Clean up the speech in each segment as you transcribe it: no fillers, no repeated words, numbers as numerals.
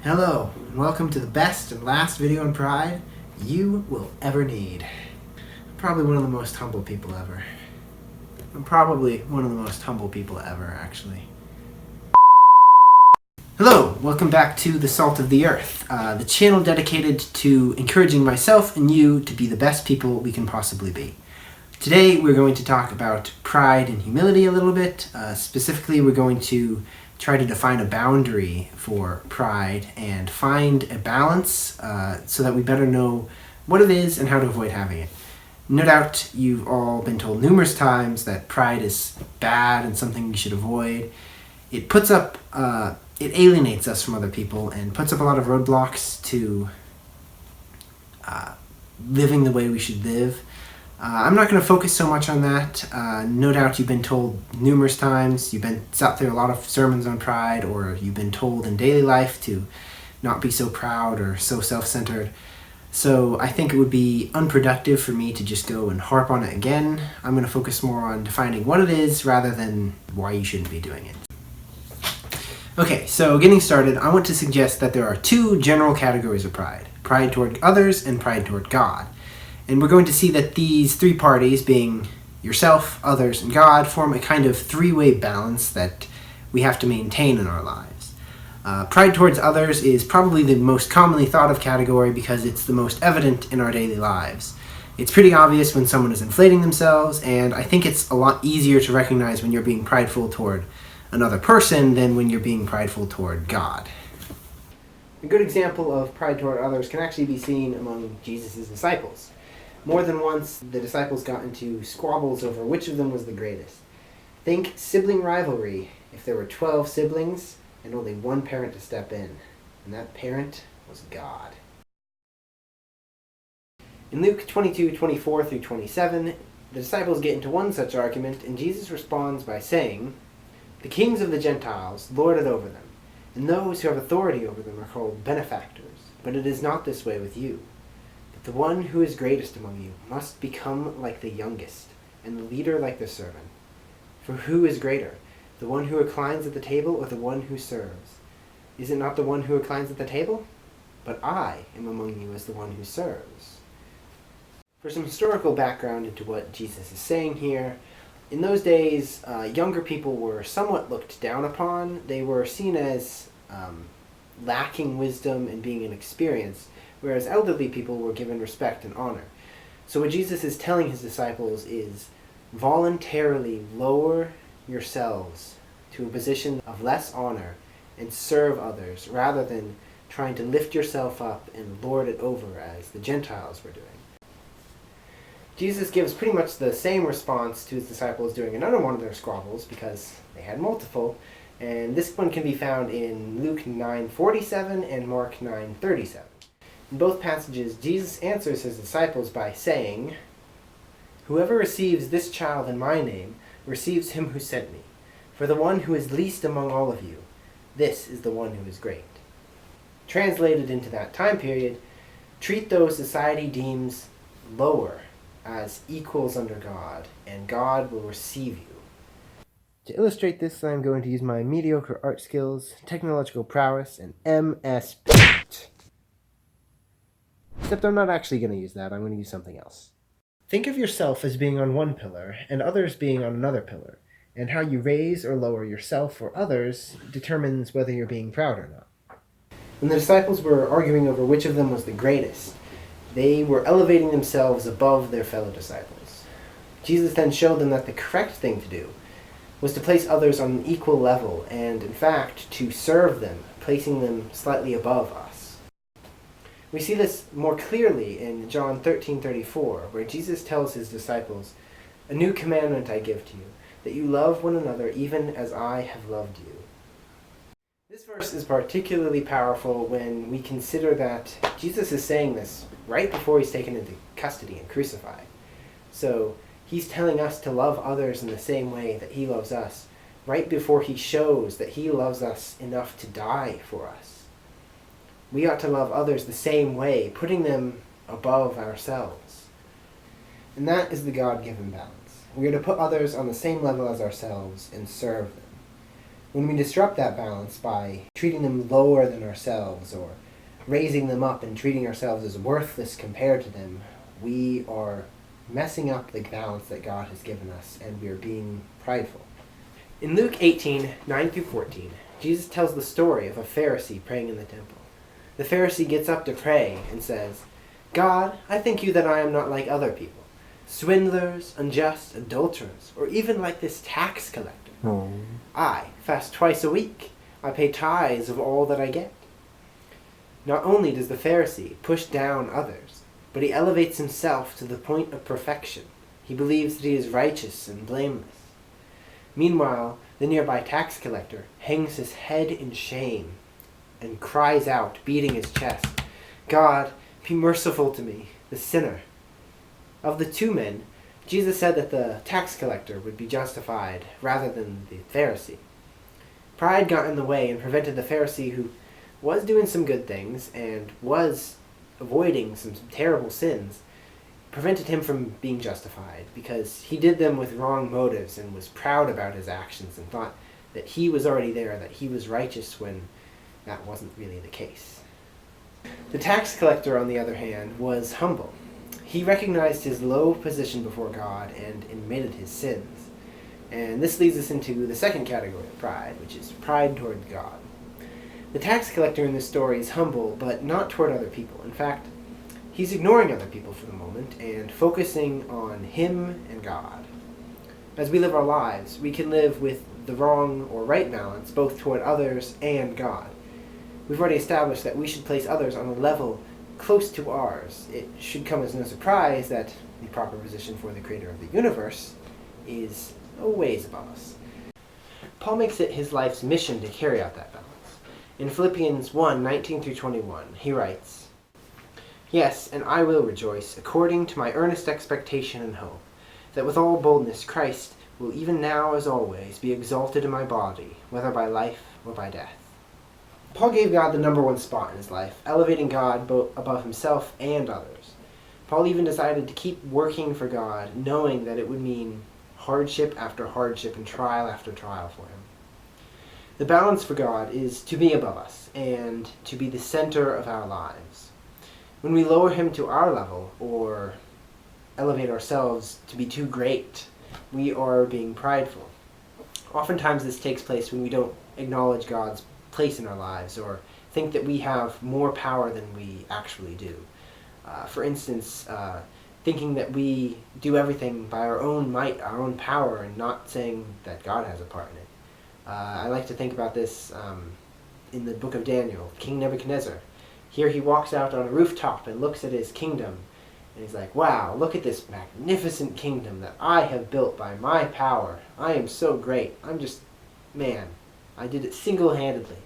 Hello, and welcome to the best and last video on pride you will ever need. Probably one of the most humble people ever. I'm probably one of the most humble people ever, actually. Hello, welcome back to the Salt of the Earth, the channel dedicated to encouraging myself and you to be the best people we can possibly be. Today we're going to talk about pride and humility a little bit. Specifically, we're going to try to define a boundary for pride and find a balance so that we better know what it is and how to avoid having it. No doubt you've all been told numerous times that pride is bad and something we should avoid. It puts up, it alienates us from other people and puts up a lot of roadblocks to living the way we should live. I'm not going to focus so much on that. No doubt you've been told numerous times, you've been sat through a lot of sermons on pride, or you've been told in daily life to not be so proud or so self-centered. So I think it would be unproductive for me to just go and harp on it again. I'm going to focus more on defining what it is rather than why you shouldn't be doing it. Okay, so getting started, I want to suggest that there are two general categories of pride. Pride toward others and pride toward God. And we're going to see that these three parties, being yourself, others, and God, form a kind of three-way balance that we have to maintain in our lives. Pride towards others is probably the most commonly thought of category because it's the most evident in our daily lives. It's pretty obvious when someone is inflating themselves, and I think it's a lot easier to recognize when you're being prideful toward another person than when you're being prideful toward God. A good example of pride toward others can actually be seen among Jesus' disciples. More than once, the disciples got into squabbles over which of them was the greatest. Think sibling rivalry if there were 12 siblings and only one parent to step in, and that parent was God. In Luke 22:24 through 27, the disciples get into one such argument, and Jesus responds by saying, "The kings of the Gentiles lord it over them, and those who have authority over them are called benefactors, but it is not this way with you. The one who is greatest among you must become like the youngest, and the leader like the servant. For who is greater, the one who reclines at the table or the one who serves? Is it not the one who reclines at the table? But I am among you as the one who serves." For some historical background into what Jesus is saying here, in those days, younger people were somewhat looked down upon. They were seen as lacking wisdom and being inexperienced, whereas elderly people were given respect and honor. So what Jesus is telling his disciples is voluntarily lower yourselves to a position of less honor and serve others rather than trying to lift yourself up and lord it over as the Gentiles were doing. Jesus gives pretty much the same response to his disciples during another one of their squabbles because they had multiple, and this one can be found in Luke 9:47 and Mark 9:37. In both passages, Jesus answers his disciples by saying, "Whoever receives this child in my name receives him who sent me. For the one who is least among all of you, this is the one who is great." Translated into that time period, treat those society deems lower as equals under God, and God will receive you. To illustrate this, I'm going to use my mediocre art skills, technological prowess, and MS Paint. Except I'm not actually going to use that, I'm going to use something else. Think of yourself as being on one pillar and others being on another pillar, and how you raise or lower yourself or others determines whether you're being proud or not. When the disciples were arguing over which of them was the greatest, they were elevating themselves above their fellow disciples. Jesus then showed them that the correct thing to do was to place others on an equal level and, in fact, to serve them, placing them slightly above us. We see this more clearly in John 13:34, where Jesus tells his disciples, "A new commandment I give to you, that you love one another even as I have loved you." This verse is particularly powerful when we consider that Jesus is saying this right before he's taken into custody and crucified. So he's telling us to love others in the same way that he loves us, right before he shows that he loves us enough to die for us. We ought to love others the same way, putting them above ourselves. And that is the God-given balance. We are to put others on the same level as ourselves and serve them. When we disrupt that balance by treating them lower than ourselves or raising them up and treating ourselves as worthless compared to them, we are messing up the balance that God has given us, and we are being prideful. In Luke 18:9-14, Jesus tells the story of a Pharisee praying in the temple. The Pharisee gets up to pray and says, "God, I thank you that I am not like other people, swindlers, unjust, adulterers, or even like this tax collector. I fast twice a week. I pay tithes of all that I get." Not only does the Pharisee push down others, but he elevates himself to the point of perfection. He believes that he is righteous and blameless. Meanwhile, the nearby tax collector hangs his head in shame and cries out, beating his chest, "God, be merciful to me, the sinner." Of the two men, Jesus said that the tax collector would be justified rather than the Pharisee. Pride got in the way and prevented the Pharisee, who was doing some good things and was avoiding some terrible sins, prevented him from being justified because he did them with wrong motives and was proud about his actions and thought that he was already there, that he was righteous, when that wasn't really the case. The tax collector, on the other hand, was humble. He recognized his low position before God and admitted his sins. And this leads us into the second category of pride, which is pride toward God. The tax collector in this story is humble, but not toward other people. In fact, he's ignoring other people for the moment and focusing on him and God. As we live our lives, we can live with the wrong or right balance, both toward others and God. We've already established that we should place others on a level close to ours. It should come as no surprise that the proper position for the creator of the universe is a ways above us. Paul makes it his life's mission to carry out that balance. In Philippians 1:19-21, he writes, "Yes, and I will rejoice, according to my earnest expectation and hope, that with all boldness Christ will even now as always be exalted in my body, whether by life or by death." Paul gave God the number one spot in his life, elevating God both above himself and others. Paul even decided to keep working for God, knowing that it would mean hardship after hardship and trial after trial for him. The balance for God is to be above us and to be the center of our lives. When we lower him to our level or elevate ourselves to be too great, we are being prideful. Oftentimes this takes place when we don't acknowledge God's place in our lives or think that we have more power than we actually do. For instance, thinking that we do everything by our own might, our own power, and not saying that God has a part in it. I like to think about this in the book of Daniel, King Nebuchadnezzar. Here he walks out on a rooftop and looks at his kingdom, and he's like, "Wow, look at this magnificent kingdom that I have built by my power. I am so great. Man, I did it single-handedly."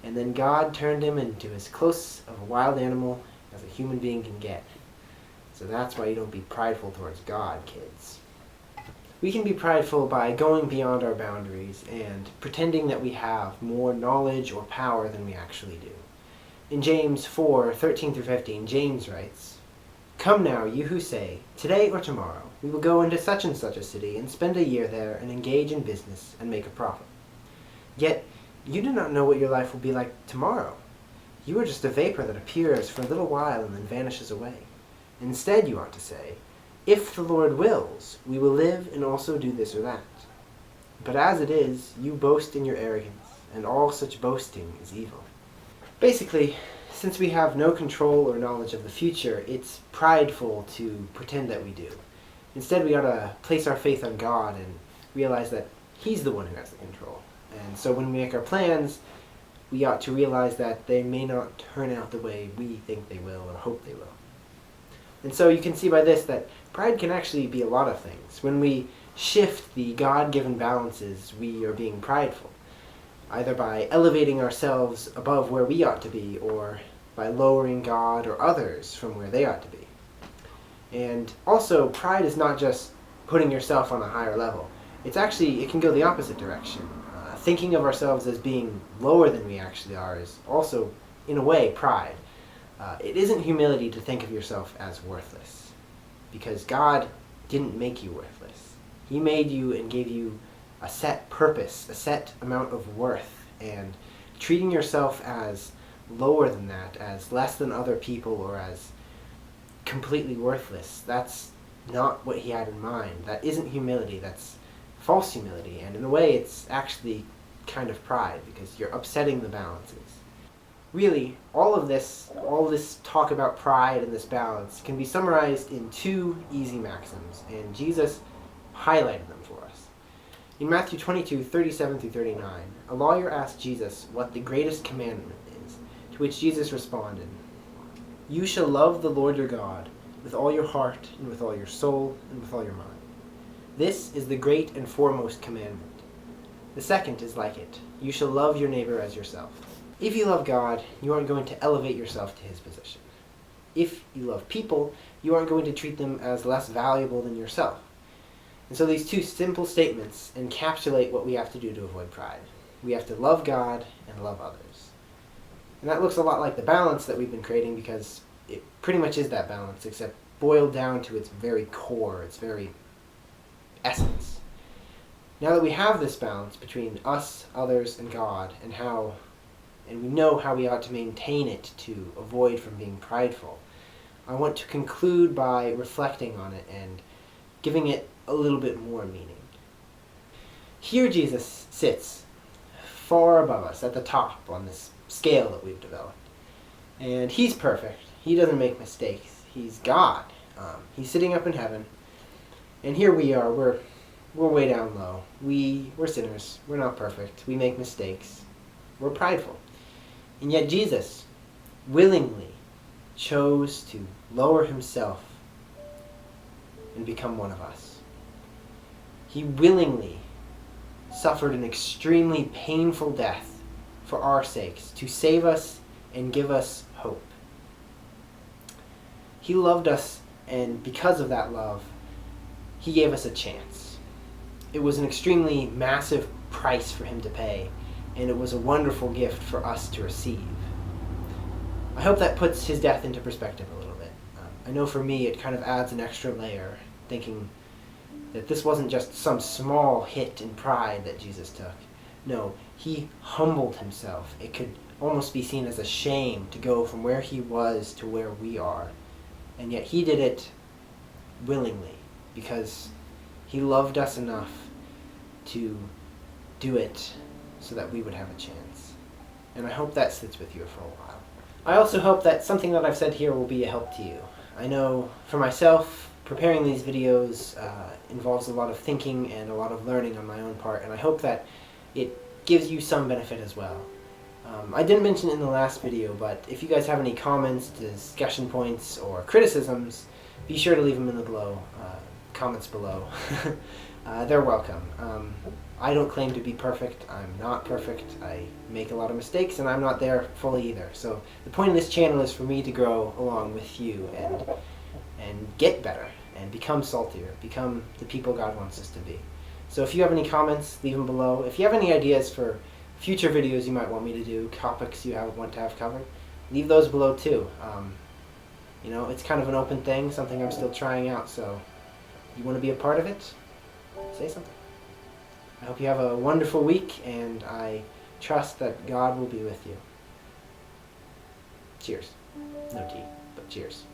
And then God turned him into as close of a wild animal as a human being can get. So that's why you don't be prideful towards God, kids. We can be prideful by going beyond our boundaries and pretending that we have more knowledge or power than we actually do. In James 4:13-15, James writes, "Come now, you who say, 'Today or tomorrow we will go into such and such a city and spend a year there and engage in business and make a profit.' Yet you do not know what your life will be like tomorrow. You are just a vapor that appears for a little while and then vanishes away. Instead, you ought to say, 'If the Lord wills, we will live and also do this or that.' But as it is, you boast in your arrogance, and all such boasting is evil." Basically, since we have no control or knowledge of the future, it's prideful to pretend that we do. Instead, we ought to place our faith on God and realize that He's the one who has the control. And so when we make our plans, we ought to realize that they may not turn out the way we think they will or hope they will. And so you can see by this that pride can actually be a lot of things. When we shift the God-given balances, we are being prideful, either by elevating ourselves above where we ought to be or by lowering God or others from where they ought to be. And also, pride is not just putting yourself on a higher level. It can go the opposite direction. Thinking of ourselves as being lower than we actually are is also, in a way, pride. It isn't humility to think of yourself as worthless, because God didn't make you worthless. He made you and gave you a set purpose, a set amount of worth, and treating yourself as lower than that, as less than other people, or as completely worthless. That's not what he had in mind. That isn't humility, that's false humility, and in a way it's actually kind of pride, because you're upsetting the balances. Really, all of this talk about pride and this balance can be summarized in two easy maxims, and Jesus highlighted them for us. In Matthew 22:37-39, a lawyer asked Jesus what the greatest commandment is, to which Jesus responded, "You shall love the Lord your God with all your heart, and with all your soul, and with all your mind. This is the great and foremost commandment. The second is like it. You shall love your neighbor as yourself." If you love God, you aren't going to elevate yourself to his position. If you love people, you aren't going to treat them as less valuable than yourself. And so these two simple statements encapsulate what we have to do to avoid pride. We have to love God and love others. And that looks a lot like the balance that we've been creating, because it pretty much is that balance, except boiled down to its very core, its very essence. Now that we have this balance between us, others, and God, and we know how we ought to maintain it to avoid from being prideful, I want to conclude by reflecting on it and giving it a little bit more meaning. Here Jesus sits far above us, at the top on this scale that we've developed. And he's perfect. He doesn't make mistakes. He's God. He's sitting up in heaven. And here we are. We're way down low. We're sinners. We're not perfect. We make mistakes. We're prideful. And yet Jesus willingly chose to lower himself and become one of us. He willingly suffered an extremely painful death for our sakes, to save us and give us hope. He loved us, and because of that love, he gave us a chance. It was an extremely massive price for him to pay, and it was a wonderful gift for us to receive. I hope that puts his death into perspective a little bit. I know for me it kind of adds an extra layer, thinking that this wasn't just some small hit in pride that Jesus took. No, he humbled himself. It could almost be seen as a shame to go from where he was to where we are. And yet he did it willingly, because he loved us enough to do it so that we would have a chance. And I hope that sits with you for a while. I also hope that something that I've said here will be a help to you. I know for myself, preparing these videos involves a lot of thinking and a lot of learning on my own part, and I hope that it gives you some benefit as well. I didn't mention it in the last video, but if you guys have any comments, discussion points, or criticisms, be sure to leave them in the comments below. They're welcome. I don't claim to be perfect. I'm not perfect. I make a lot of mistakes, and I'm not there fully either. So the point of this channel is for me to grow along with you and get better and become saltier, become the people God wants us to be. So if you have any comments, leave them below. If you have any ideas for future videos you might want me to do, topics you want to have covered, leave those below too. You know, it's kind of an open thing, something I'm still trying out, so you want to be a part of it? Say something. I hope you have a wonderful week, and I trust that God will be with you. Cheers. No tea, but cheers.